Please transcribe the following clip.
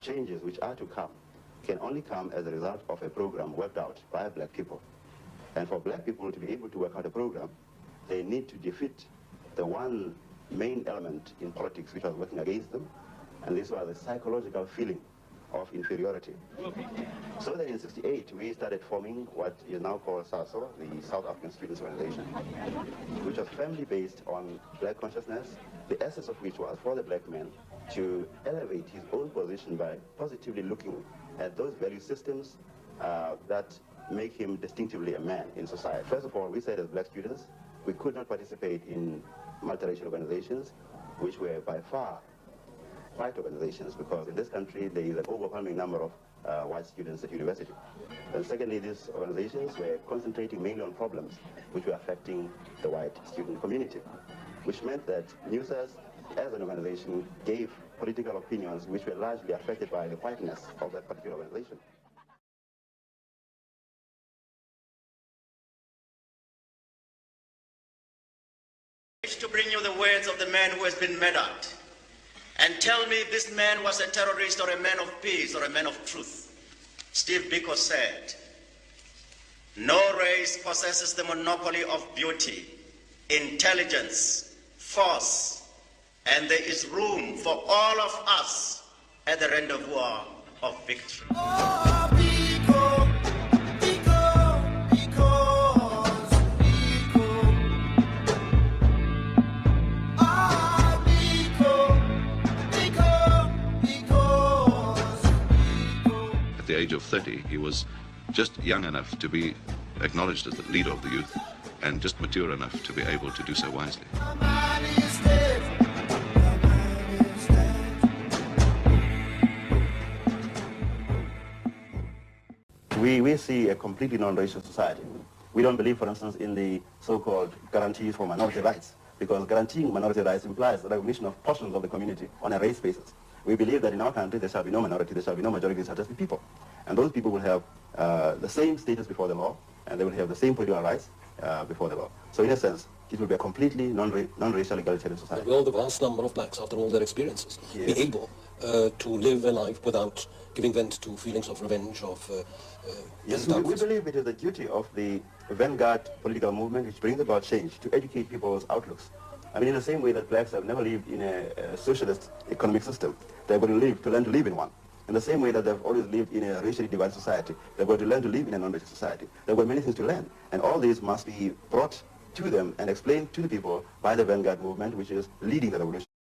Changes which are to come can only come as a result of a program worked out by black people. And for black people to be able to work out a program, they need to defeat the one main element in politics which was working against them, and this was the psychological feeling of inferiority. So that in '68 we started forming what is now called SASO, the South African Students Organization, which was firmly based on black consciousness, the essence of which was for the black man to elevate his own position by positively looking at those value systems that make him distinctively a man in society. First of all, we said as black students, we could not participate in multiracial organizations, which were by far white organizations, because in this country there is an overwhelming number of white students at university. And secondly, these organizations were concentrating mainly on problems which were affecting the white student community, which meant that NUSAS as an organization gave political opinions which were largely affected by the whiteness of that particular organization. To bring you the words of the man who has been murdered and tell me this man was a terrorist or a man of peace or a man of truth. Steve Biko said, "No race possesses the monopoly of beauty, intelligence, force, and there is room for all of us at the rendezvous of victory." Oh, Biko, Biko, because Biko. Ah, Biko, Biko, because Biko. At the age of 30, he was just young enough to be acknowledged as the leader of the youth and just mature enough to be able to do so wisely. A man is dead. A man is dead. We see a completely non-racial society. We don't believe, for instance, in the so-called guarantees for minority rights, because guaranteeing minority rights implies the recognition of portions of the community on a race basis. We believe that in our country there shall be no minority, there shall be no majority, there shall just be people. And those people will have the same status before the law, and they will have the same political rights before the law. So in a sense, it will be a completely non-racial egalitarian society. Will the vast number of blacks, after all their experiences, be able to live a life without giving vent to feelings of revenge, of Yes, we believe it is the duty of the vanguard political movement which brings about change to educate people's outlooks. I mean, in the same way that blacks have never lived in a socialist economic system, they're going to learn to live in one. In the same way that they've always lived in a racially divided society, they're going to learn to live in a non-racial society. They've got many things to learn, and all these must be brought to them and explained to the people by the vanguard movement, which is leading the revolution.